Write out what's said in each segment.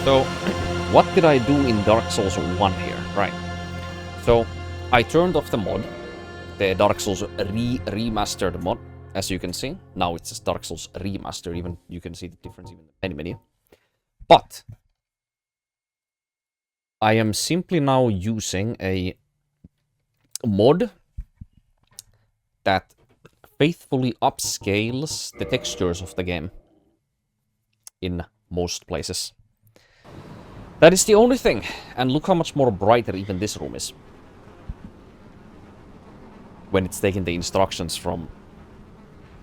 So, what did I do in Dark Souls 1 here? Right. So, I turned off the mod, the Dark Souls Re-remastered mod, as you can see. Now it's just Dark Souls Remastered, even you can see the difference even in the menu. But I am simply now using a mod that faithfully upscales the textures of the game in most places. That is the only thing, and look how much more brighter even this room is when it's taking the instructions from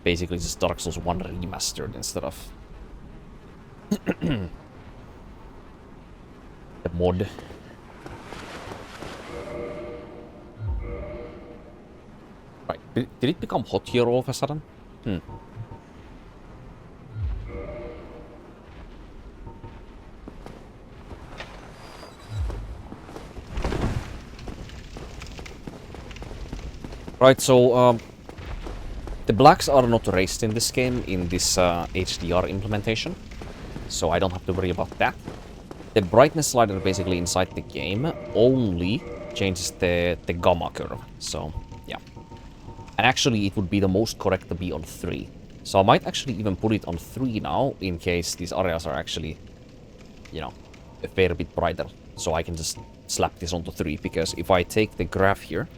basically just Dark Souls 1 Remastered instead of the mod. Right, did it become hot here all of a sudden? Right, so the blacks are not raised in this game in this HDR implementation, so I don't have to worry about that. The brightness slider basically inside the game only changes the gamma curve, so yeah. And actually it would be the most correct to be on 3. So I might actually even put it on 3 now, in case these areas are actually, you know, a fair bit brighter. So I can just slap this onto 3, because if I take the graph here,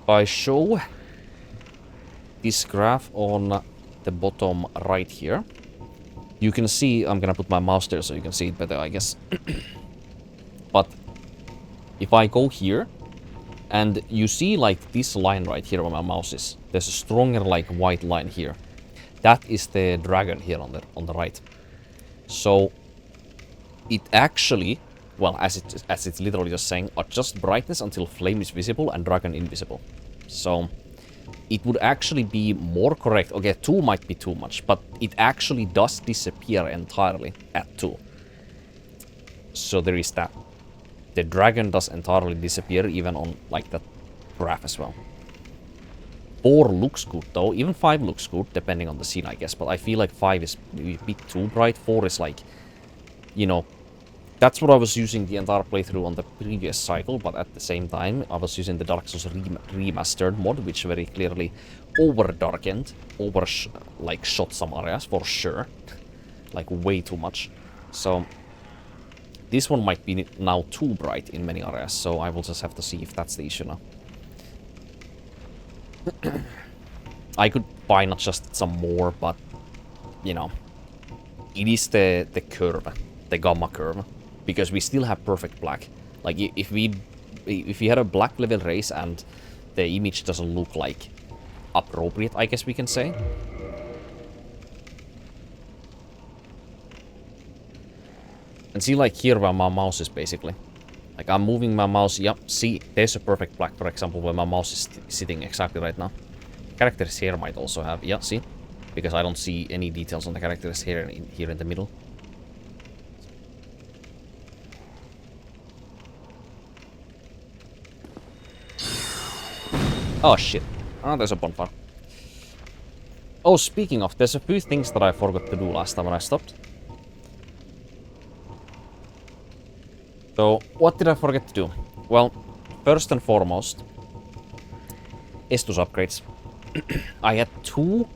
if I show this graph on the bottom right here, you can see, I'm gonna put my mouse there so you can see it better, I guess. But if I go here, and you see like this line right here where my mouse is, there's a stronger like white line here. That is the dragon here on the right. So it actually, well, as it's literally just saying, adjust brightness until flame is visible and dragon invisible. So it would actually be more correct. Okay, 2 might be too much, but it actually does disappear entirely at 2. So there is that. The dragon does entirely disappear even on like that graph as well. 4 looks good though. Even 5 looks good depending on the scene, I guess. But I feel like 5 is a bit too bright. 4 is like, you know, that's what I was using the entire playthrough on the previous cycle. But at the same time, I was using the Dark Souls Remastered mod, which very clearly over-darkened, like shot some areas for sure. Like way too much. So this one might be now too bright in many areas, so I will just have to see if that's the issue now. I could buy not just some more, but, you know, it is the curve, the gamma curve, because we still have perfect black. Like, if we had a black level race and the image doesn't look, like, appropriate, I guess we can say. And see, like, here where my mouse is, basically. Like, I'm moving my mouse. Yep, see, there's a perfect black, for example, where my mouse is sitting exactly right now. Characters here might also have... Yeah, see? Because I don't see any details on the characters here in the middle. Oh, shit. Oh, there's a bonfire. Oh, speaking of, there's a few things that I forgot to do last time when I stopped. So, what did I forget to do? Well, first and foremost, Estus upgrades. I had 2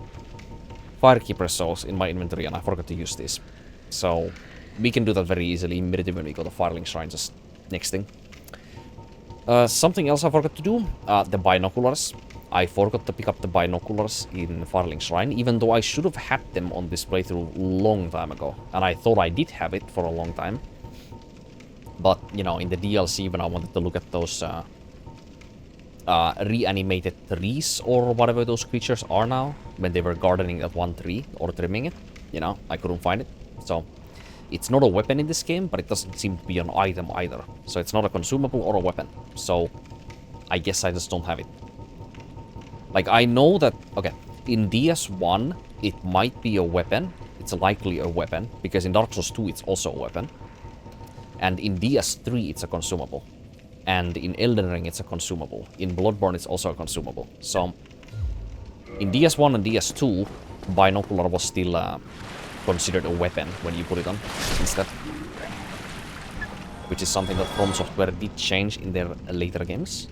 Firekeeper souls in my inventory and I forgot to use this. So, we can do that very easily immediately when we go to Firelink Shrine, just next thing. Something else I forgot to do, the binoculars. I forgot to pick up the binoculars in Firelink Shrine, even though I should have had them on this playthrough long time ago. And I thought I did have it for a long time. But, you know, in the DLC, when I wanted to look at those reanimated trees or whatever those creatures are now, when they were gardening that one tree or trimming it, you know, I couldn't find it. So, it's not a weapon in this game, but it doesn't seem to be an item either. So, it's not a consumable or a weapon. So, I guess I just don't have it. Like, I know that, okay, in DS1, it might be a weapon. It's likely a weapon, because in Dark Souls 2, it's also a weapon. And in DS3, it's a consumable. And in Elden Ring, it's a consumable. In Bloodborne, it's also a consumable. So, in DS1 and DS2, binocular was still considered a weapon when you put it on instead. Which is something that From Software did change in their later games.